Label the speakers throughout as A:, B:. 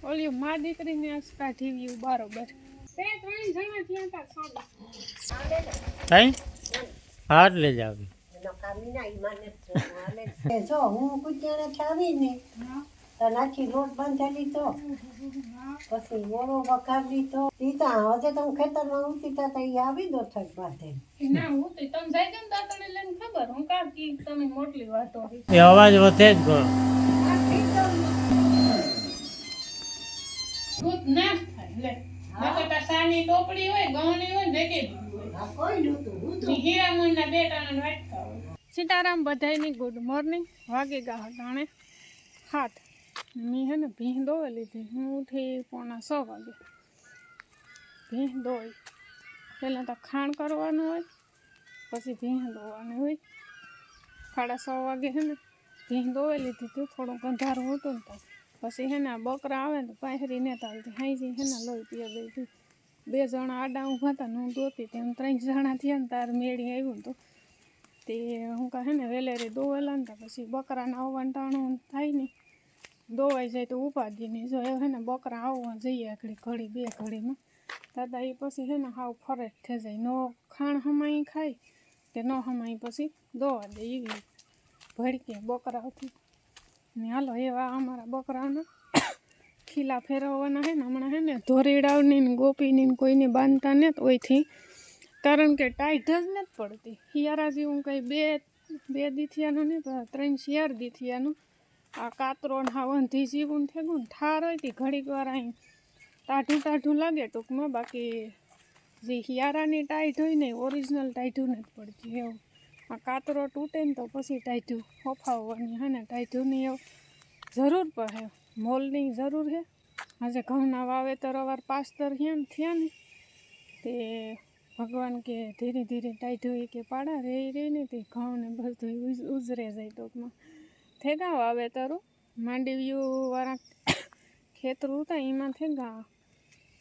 A: ઓલી મા દીકરીને આજ કાઢી ગયું બરોબર. બે ત્રણ જણા ત્યાં તા સોના
B: કઈ હાથ લઈ જાવ
C: જો હું કુતિયાને છાવીને તો નાખી લોટ બાંધેલી તો પછી ઓળો વઘારી તો સીધા હજે તો હું ખેતરમાં ઉતરતા તો એ આવી દો થઈ બાંધે
A: ના હું તો તમે જાય કેમ દાતણે લઈને ખબર હું કા કી તમે મોટલી વાતો
B: એ અવાજ વધે જ ગયો
A: દૂધ ના થાય લે નકર સાની ટોપડી હોય ગવણી હોય દેખે
C: કોઈ નહોતું હું તો
A: હીરામણના બેટાના વાટકા હોય. સીતારામ બધાયની ગુડ મોર્નિંગ. વાગી ગયા હટાણે 7. મેં હે ને ભીં દોઈ લીધી. હું ઉઠી 6:45 વાગે. ભીં દોઈ પહેલાં તો ખાણ કરવાનું હોય પછી ભીં દોવાનું હોય. 6:30 વાગે હે ને ભીં દોઈ લીધી હતું. થોડુંક અંધારું હતું ને તો પછી હે ને બકરા આવે ને તો પાયરી ને તાલતી હાઈજી હે ને લોહી પીવા ગઈ હતી. 2 જણા આડા ઊભા હતા ને હું દોતી તેમ 3 જણા થયા ને તાર મેળી આવ્યું તો તે હું કહે ને વેલેરી દોવેલા ને તો પછી બકરાને આવવાનું ટાણું થાય ને દોવાઈ જાય તો ઉપાધી નહીં. જો એ હે ને બકરા આવવા જઈએ આખડી ઘડી 2 ઘડીમાં દાદા એ પછી હે ને હાવ ફરેટ થઈ જાય. નો ખાણ હમાઈ ખાય તે ન હમાઈ પછી દોવા દે એવી ભડકે બકરાથી ને હાલો એવા અમારા બકરાના ખીલા ફેરવવાના હે ને હમણાં હે ને ધોરીડાવની ને ગોપીની ને કોઈને બાંધતા ને તો ઓયથી કારણ કે ટાઈટ જ નથી પડતી. શિયાળા જેવું કંઈ બે દીથિયાનું નહીં પણ 3 શિયાળ દીથિયાનું આ કાતરો ને હા વંધી જીવું થેગું ને ઠાર હોય તે ઘડીક વાર અહીં ટાઢું લાગે ટૂંકમાં. બાકી જે શિયાળાની ટાઈટ હોય ને ઓરિજિનલ ટાઈટું નથી પડતી એવું. આ કાતરો તૂટે ને તો પછી ટાઈટું ફોફાવવાની હે ને ટાઈટુની એવું જરૂર પડે. મોલની જરૂર છે. આજે ઘઉંના વાવેતર અવાર પાસ્તર થયા ને તે ભગવાન કે ધીરે ધીરે ટાઈટું એ કે પાડા રહી ને તે ઘઉં ને બધું ઉજરે જાય ટૂંકમાં. થેગા વાવેતરું માંડવીવાળા ખેતરું હતા એમાં થેગા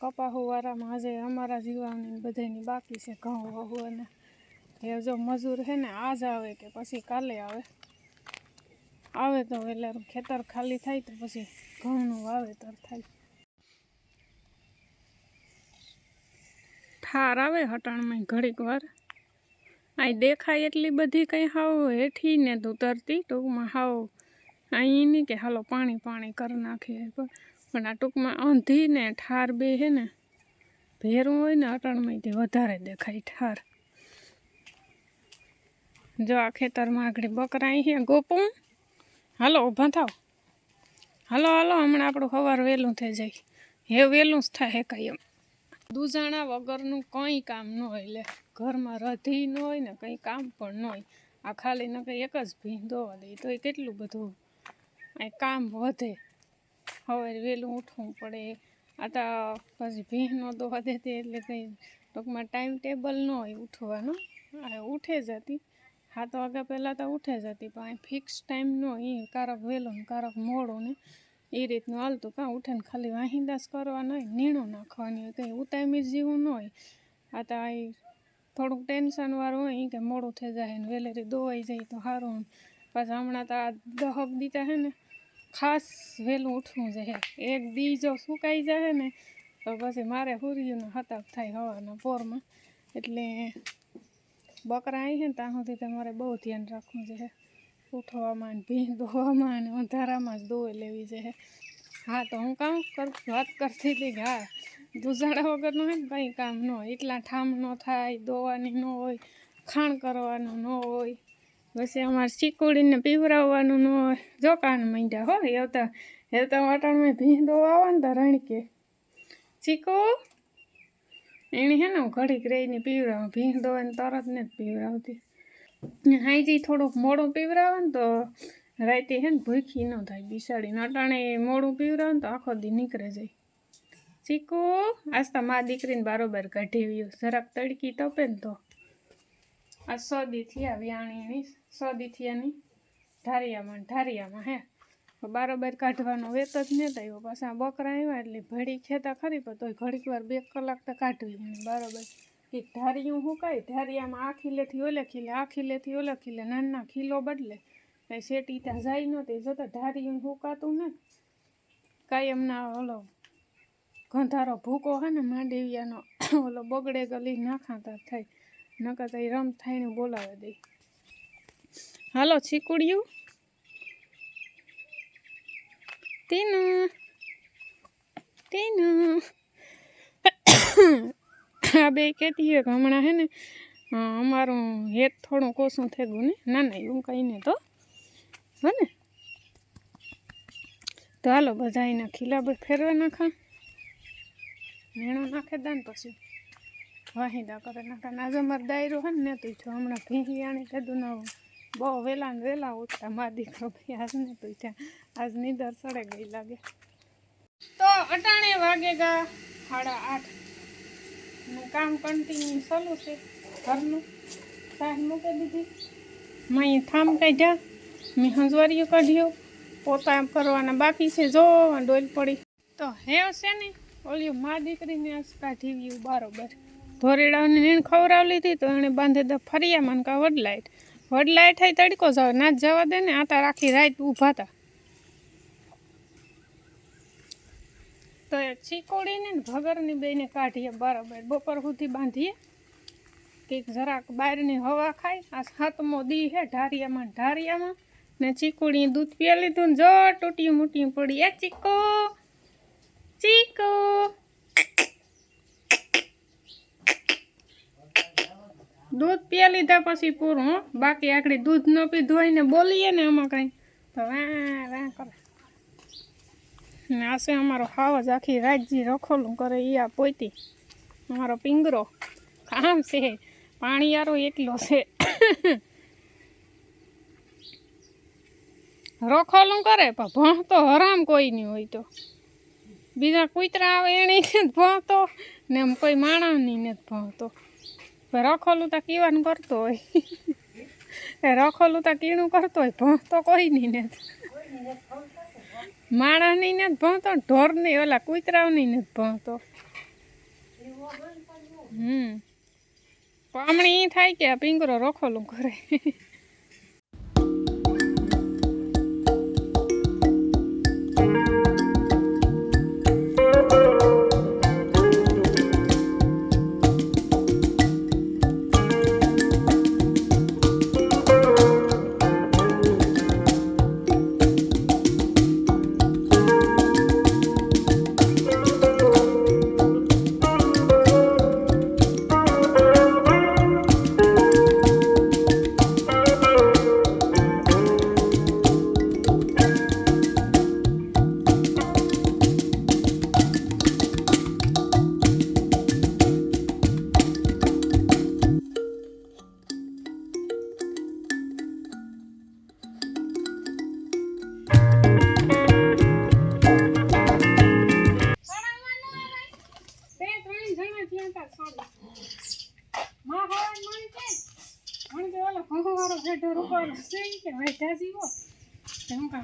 A: કપાહુવાળામાં આજે અમારા જીવાની બધાની બાકી છે ઘઉં વહુવાના. એ જો મજૂર છે ને આજ આવે કે પછી કાલે આવે તો એટલે ખેતર ખાલી થાય તો પછી ઘઉંનું વાવેતર થાય. ઠાર આવે હટાણમાં ઘડીક વાર અહીં દેખાય એટલી બધી કંઈ હાવ હેઠી ને તો ઉતરતી ટૂંકમાં હાવ અહીં નહીં કે હાલો પાણી કરી નાખીએ પણ આ ટૂંકમાં અંધી ને ઠાર બે હે ને ભેરું હોય ને અટાણમાંથી વધારે દેખાય ઠાર. જો આ ખેતરમાં આગળ બકરા અહીં ગોપું હાલો ઊભા થાવ હાલો હમણાં આપણું સવાર વહેલું થઈ જાય. હે વહેલું જ થાય કાંઈ એમ દૂજાણા વગરનું કંઈ કામ ન હોય. લે ઘરમાં રધી ન હોય ને કંઈ કામ પણ ન હોય. આ ખાલી ન કંઈ એક જ ભીં દોવા દે તો એ કેટલું બધું આ કામ વધે. હવે વહેલું ઉઠવું પડે. આ તો પછી ભીં ન દોવા દેતી એટલે કંઈ ટૂંકમાં ટાઈમ ટેબલ ન હોય ઉઠવાનું. ઉઠે જતી 7 વાગ્યા પહેલાં તો ઉઠે જતી પણ અહીં ફિક્સ ટાઈમ ન હોય. એ કારક વહેલું ને કારક મોડું ને એ રીતનું હાલતું. કાં ઉઠે ને ખાલી વાહિંદાસ કરવાનું હોય નીણું નાખવાની હોય કંઈ ઉતામીર જેવું ન હોય. આ તો અહીં થોડુંક ટેન્શનવાળું હોય એ કે મોડું થઈ જાય ને વહેલેરી દોવાઈ જાય તો સારું. પાછા હમણાં તો આ 10 દીતા છે ને ખાસ વહેલું ઉઠવું જોઈએ. એક દી જો સુકાઈ જાય ને તો પછી મારે હુરિયુંનો હતાપ થાય હવારના પોરમાં. એટલે બકરા અહીં છે ને ત્યાં સુધી તમારે બહુ ધ્યાન રાખવું જોઈએ. ઉઠવામાં ને ભીં દોવામાં ને અંધારામાં જ દોઈ લેવી જોઈએ. હા તો હું કામ વાત કરતી હતી કે હા દૂજાડા વગરનું હે ને કંઈ કામ ન હોય. એટલા ઠામ ન થાય દોવાની ન હોય ખાણ કરવાનું ન હોય. પછી અમારે ચીકુડીને પીવરાવવાનું ન હોય. જો કાન માંડ્યા હો હેવતા વાટાણમાં ભીં દોવા આવે ને તો રણકે ચીકુ એણે હે ને ઘડીક રહીને પીવરાવું. ભીં દોવાને તરત ને જ પીવરાવતી. હાઈજી થોડુંક મોડું પીવરાવે ને તો રાતે હે ને ભૂખી ન થાય બિસાડીને. અટાણે મોડું પીવરાવે ને તો આખો દી નીકળે જાય. ચીકુ આજ તો મા દીકરીને બારોબાર કાઢી ગયું. જરાક તડકી તપે ને તો આ 100 દી થયા વ્યાણીની 100 દી થયાની ઢારિયામાં હે બારોબાર કાઢવાનો વેત જ નહીં થયો. પાછા બકરા આવ્યા એટલે ભડી ખેતા ખરી પણ તોય ઘડીક વાર 2 કલાક તો કાઢવી એને બારોબાર. એ ઢારિયું શું કાંઈ ઢારિયામાં આ ખીલેથી ઓલે ખીલે આ ખીલેથી ઓલે ખીલે નાના ખીલો બદલે કંઈ શેટી ત્યાં જાય નહોતી. જતા ઢારિયું સુકાતું ને કાયમના ઓલો ગંધારો ભૂકો હે ને માંડવિયાનો ઓલો બગડે ગલી નાખાતા થાય નકર તો રમ થાયને બોલાવે દે. હાલો ચીકુડિયું તીનું તીનું આ બે કહેતી હોય કે હમણાં હે ને અમારું હેત થોડું કોસું થઈ ગયું ને. ના ના એવું કંઈ નહીં તો હો ને. તો હાલો બધા એના ખીલા ફેરવા નાખા નેણો નાખે દાન પછી વાહિદા કરે નાખા. આજે અમારે ડાયરો હે ને તો હમણાં ભીંગિયાણી કીધું ના બહુ વહેલા ને વહેલા ઉઠતા મારા દીકરો ભાઈ આજ ને તો ત્યાં આજ નીંદર સડે ગઈ લાગે. તો અટાણે વાગે ગા 8:30 ને કામ કન્ટિન્યુ ચાલુ છે ઘરનું. સાહ મૂકી દીધી મેં થામ કાઢ્યા મેં હંજવારીઓ કાઢ્યો પોતા કરવાના બાકી છે. જો ડોલ પડી તો હેવ છે ને ઓલી મા દીકરીને આજ કાઢી ગયું બરોબર. ધોરેડાને નીણ ખવડાવી લીધી તો એણે બાંધે દે ફરિયામાં કા વડલાઇટ થઈ તડકો જાવ ના જવા દે ને આતા રાખી રાત ઊભા હતા. તો એ ચીકોડીને ને ભગરની બેને કાઢીએ બરાબર બપોર સુધી બાંધીએ કંઈક જરાક બહારની હવા ખાય. આ 7મો દી હે ઢારિયામાં ને ચીકુડી દૂધ પીવા લીધું ને જો ટૂટિયું મૂટિયું પડી. એ ચીકો ચીકો દૂધ પીવા લીધા પછી પૂરું હો. બાકી આખડી દૂધ ન પીધું હોય ને બોલીએ ને આમાં કંઈ તો વાં વાં કરે ને. આશે અમારો હાવ જ આખી રાજજી રખોલું કરે. એ આ પોતી અમારો પિંગરો કામ છે પાણીયારો એટલો છે રખોલું કરે પણ ભણતો હરામ કોઈ નહીં હોય. તો બીજા કૂતરા આવે એને જ ભણતો ને એમ કોઈ માણસની નથી ભણતો. રખોલું તો કીવાનું કરતો હોય રખોલું તો કીણું કરતો હોય ભણતો કોઈ નહીં નથી. માણસની નથી ભણતો ઢોરની ઓલા કૂતરાઓની નથી ભણતો. પામણી એ થાય કે આ પિંગરો રખોલું કરે.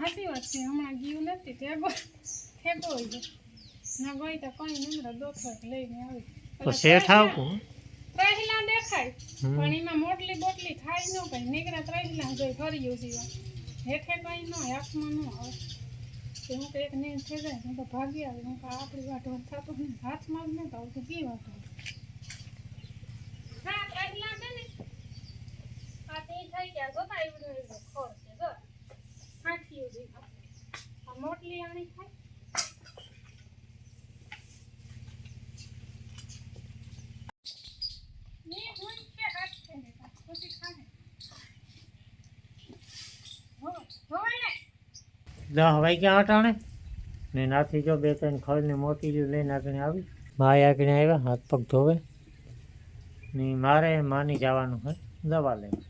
A: સાચી વાત છે હમણાં ગયું નથી ઠેકો હોય છે ના ગઈ તો કઈ નમરા દોખર લઈને આવી
B: તો શેઠ આવતું
A: ત્રહીલા દેખાય પણ એમાં મોટલી બોટલી થાય ન કઈ નીકળ્યા ત્રહીલા જોઈ ફર્યું જીવા હેઠે કઈ ન હાથમાં ન આવે તો હું તો એક ને થઈ જાય હું તો ભાગી આવી હું આપણી વાટો થતું ને હાથમાં જ નતું આવતું કી વાટો હા ત્રહીલા છે ને આ તે થઈ ગયા જોતા એવું ખોર છે જો હાથીઓ જીવા આ મોટલી આણી થાય
B: દહ વાગ્યા અટાણે ને નાથી જો 2-3 ખડની મોટી લઈને આગળ આવી માય આગળ આવ્યા હાથ પગ ધોવે ને મારે માની જવાનું હોય દવા લેવા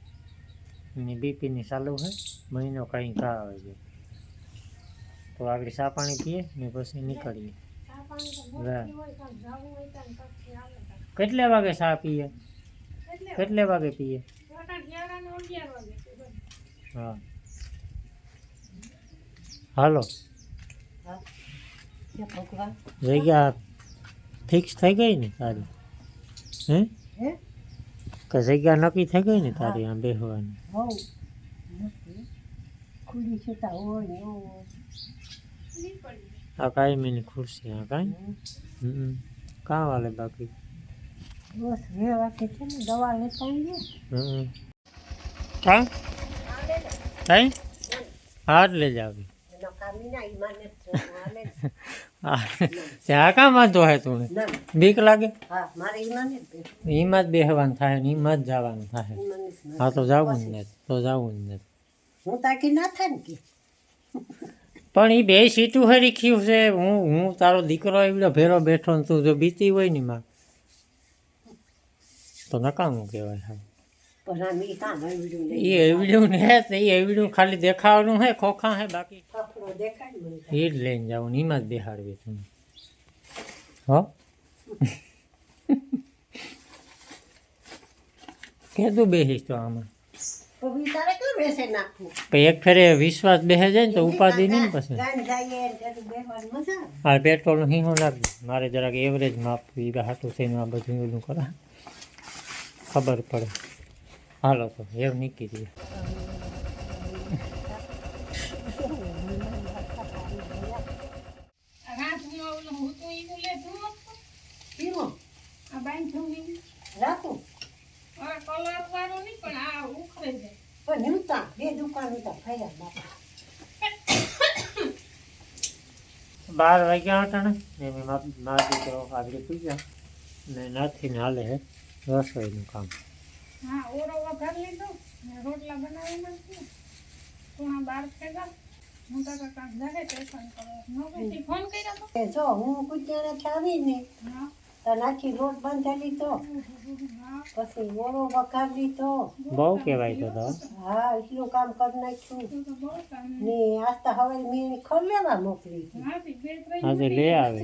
B: ને બીપીની ચાલુ હોય મહિનો કંઈ ઘા આવે છે તો આગળ ચા પાણી પીએ ને પછી નીકળીએ. કેટલે વાગે ચા પીએ કેટલે વાગે પીએ? હા હાલો જગ્યા ફિક્સ થઈ ગઈ ને તારી હે કે જગ્યા નક્કી થઈ ગઈ ને તારી આમ બેસવાની? આ કાયમીની ખુરશી હા કાંઈ કાં વાલે બાકી
C: બસ રહેવાથી છે ને દવા લેતા આવીએ.
B: કાં કાંઈ હાથ લઈ જાવી
C: એનો કામીના ઈમાને જ જોવું હાલે ને.
B: ત્યાં કાં વાંધો હે તું
C: ના
B: બીક લાગે
C: હા મારે ઈમાને જ બેઠું.
B: એમાં જ બેહવાનું થાય ને એમાં જ જવાનું થાય
C: ઈમાને જ ના.
B: હા તો જવું જ નથી તો જવું જ નથી
C: હું તાકી ના થાય ને કે
B: પણ એ બે સીટું હરી ખીયું છે હું તારો દીકરો એવડો ભેરો બેઠો ને તું જો બીતી હોય ને માં તો નકામું કહેવાય હા
C: પણ આમ ઈ કામ આવ્યું
B: એ
C: નહીં.
B: એવડું ને હે તો એ એવડું ખાલી દેખાવાનું હે ખોખા હે બાકી
C: ફાફડો દેખાય ને મને તો.
B: એ જ લઈને જાવ ને એમાં જ બેહાડવી તમે હો કીધું બેસીશ તો આમાં
C: તો ઈ તારે કેમ બેસે નાખવું?
B: પણ એક ફેરે વિશ્વાસ બેસે જાય ને તો ઉપાધિ નહીં ને પછી
C: ગાંઠ જઈએ ને ત્યારે બેસવાની મજા આવે.
B: આ પેટ્રોલનું હીહો નાખજો મારે જરાક એવરેજ માપવું એ હાટું થઈને આ બધું ઓલું કરે ખબર પડે હાલો તો એવું નીકળી દઈએ
A: રાતમાં ઓલું હું તો ઈ લે તું
C: પીવો
A: આ બાંધું નહીં
C: રાખું
A: આ કલર વાળું નહીં પણ આ ઉખરે જાય
C: પણ ન્યુતા બે દુકાન હતા ફર્યા બાપા.
B: 12 વાગ્યા હતા ને મેં મારા દીકરો આગળ પૂછ્યા ને નાથીને હાલે હે રસોઈનું કામ
A: હા ઓરો વઘાર લીધો ને રોટલા બનાવી નાખ્યો પૂણા 12 થયા હું તો કાંક જાગે ટેશન કરવા નોકરીથી ફોન કર્યો તો
C: એ જો હું કુટિયાણાથી આવીને
A: હા
C: તો નાખી લોટ બાંધેલી તો
A: હા
C: પછી ઓળો વઘારી તો
B: બહુ કહેવાય તો તો
C: હા એટલું કામ કરી નાખ્યું
A: તું તો બહુ કામ
C: ને આજ તો હવે મેં ખર લેવા મોકલી હતી.
A: હાથી બે ત્રણ
B: આજે લે આવે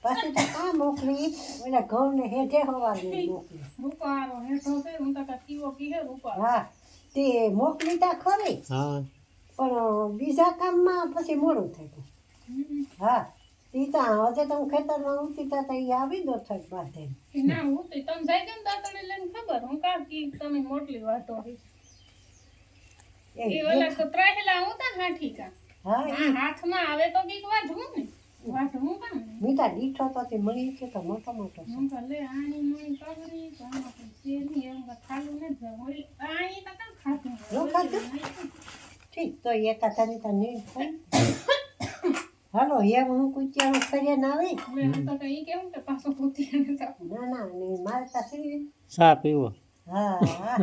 C: પછી તો કાં મોકલી ઓલા ઘઉંને હેઠે હવારની મોકલી.
A: રૂપારો હેઠો છે હું તો કાંઈ કીવો કીધે રૂપારો
C: હા તે મોકલી તા ખરી
B: હા
C: પણ બીજા કામમાં પછી મોડું થઈ ગયું. હા ઈ તો હજે તો હું ખેતરમાં ઉતરતા તો ઈ આવી દો થોડીક બાધે.
A: ના હું તો તમે જાય કેમ દાતણે લઈને ખબર હું કાં કી તમે મોટલી વાતો એ ઓલા તો ત્રાહેલા હું તા હાઠી કા
C: હા
A: આ હાથમાં આવે તો કઈક વાઢવું ને વાઢવું કામ ને
C: મીઠા દીઠો તો તે મળી છે તો મોટો મોટો છે.
A: હું કહે લે આણી મોણી પગડી તો આમાં કોઈ છે નહીં એમ કે ખાલું નથી જાય ઓલી આણી તો કાં ખાતું
C: ન ખાધું? ઠીક તો એકાતાની તો નહીં થાય. હાલો એમ હું કુચિયાનું ફર્યા ના આવી.
A: હવે હું તો કઈ કેવું કે પાછો પૂતિયાને તો
C: ના ના ને મારે તો છે.
B: સા પીવો
C: હા હા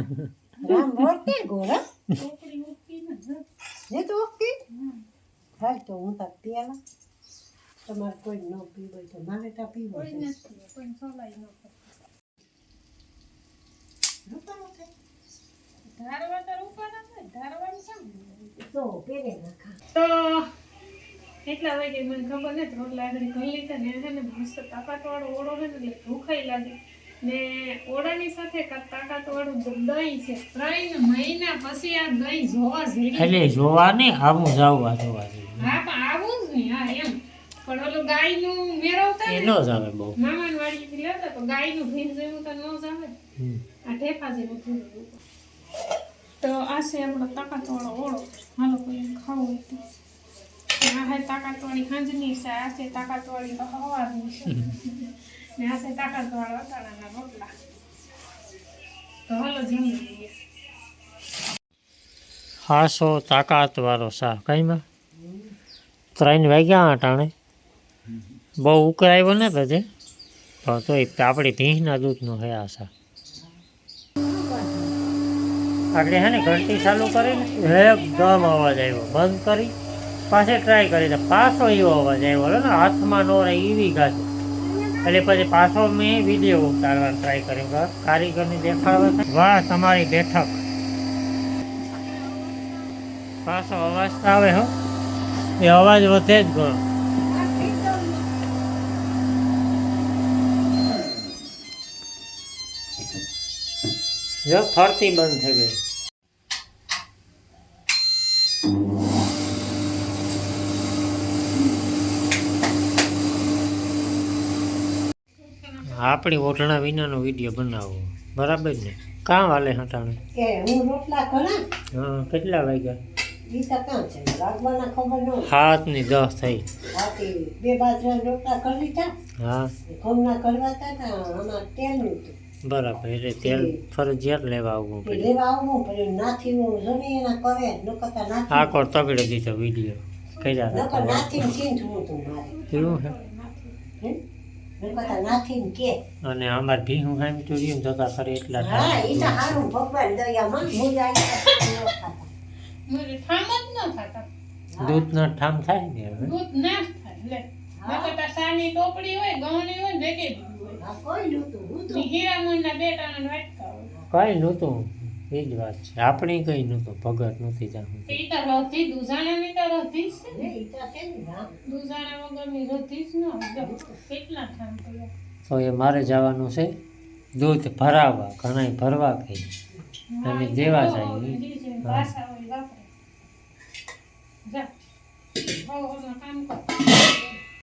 C: રામ બોલતે ગોરા
A: ચોપડી ઉઠી ને
C: ને તો ઓકે
A: હમ.
C: હાલ તો હું તો પીવા તમારે કોઈ ન પીવો હોય તો મારે તો પીવો
A: કોઈ
C: છે.
A: નથી કોઈ સોલાઈ ન કરે ધારવા તો રૂપાના થાય ધારવાનું કામ
C: તો પેરે નાખા.
A: તો એટલા વાગે મને ખબર નથી રોટલા આગળ ઘણી લીધા ને એને મસ્ત તાકાતવાળો ઓળો છે ને એટલે ભૂખાઈ લાગે ને ઓળાની સાથે તાકાતવાળું દહીં છે 3 મહિના પછી આ દહીં જોવા જેવી
B: એટલે જોવા ને આવું જાવું જોવા જેવું
A: હા પણ આવું જ નહીં હા એમ પણ ઓલું ગાયનું મેળવતા
B: એ
A: ને
B: ન જ આવે બહુ
A: મામાની વાડીથી લેતા તો ગાયનું ભીન જેવું તો ન જ આવે આ ઠેફા જેવું થોડું તો આ છે આપણો તાકાતવાળો ઓળો હાલો કોઈ ખાવું હોય તો આ છે તાકાતવાળી ખાંજની છે આ છે તાકાતવાળી તો સવારની છે ને આ છે તાકાતવાળા અથાણાના રોટલા તો હાલો જમી લઈએ
B: હાસો તાકાત વાળો સા કઈમાં 3 વાગ્યા અટાણે બહુ ઉકળાવ્યો ને તો તો એ આપણી ભીંસના દૂધનો હે આશા આપણે હે ને ઘંટી ચાલુ કરીને એકદમ અવાજ આવ્યો બંધ કરી પાછે ટ્રાય કરી તો પાછો એવો અવાજ આવ્યો ને હાથમાં નો રહે એવી ગાજુ એટલે પછી પાછો મેં વિડીયો ઉતારવાનો ટ્રાય કર્યો કારીગરને દેખાડવા વાહ તમારી બેઠક પાછો અવાજ તો આવે હો એ અવાજ વધે જ ઘણો જો ફરતી બંધ થઈ ગઈ આપણી ઓઢણા વિનાનો વિડીયો બનાવવો બરાબર ને કાં વાલે હટાણે
C: કે હું રોટલા કરા
B: હા કેટલા વાગ્યા
C: ઈ તો કાં છે લાગવાના ખબર ન હોય.
B: 7:10 થઈ.
C: બાકી 2 બાજરાના રોટલા કરી લીધા
B: હા
C: ઘઉંના કરવા હતા ને આમાં તેલનું હતું
B: બરાબર. એટલે તેલ ફરજિયાત લેવા આવવું
C: તે
B: પડે.
C: લેવા આવવું પડે નાથી હું જોની એના કરે નકર નાથી
B: આખો તગડે દીધો વિડીયો કર્યા
C: નકર
B: હતા.
C: નાથી ચીંધવું તું મારે
B: એવું છે.
C: હે નકર નાથી કે
B: અને અમારે ભીહું હામી તો રહ્યું જતા ખરે એટલા
C: હા ઈ તો હારું ભગવાન દયામાં હું જાય
A: મારે ઠામ જ ન થતા
B: દૂધનો ઠામ થાય ને હવે.
A: દૂધ ના જ થાય લે નકર તો સાની ટોપડી હોય ગવણી હોય ને ભેગી દીધી હોય
C: આ કોઈ નહોતું હું તો
A: ની હીરામણના 2 ટાણા વાટકા હોય
B: કઈ નહોતું. એ જ વાત છે. આપણી કઈ નહોતું. ભગત નહોતી જાણું.
A: ઈ તો રધી દુધાણાની તો રધી જ છે
C: ને ઈ તો છે ને હા
A: દુધાણા વગરની રધી જ ન હોય જો કેટલા ઠામ થયા
B: તો એ મારે જવાનું છે દૂધ ભરાવવા. ઘણાય ભરવા ગઈ અને દેવા જાય ઈ.
A: ભાષા હોય વાપરે જા હો કામ કર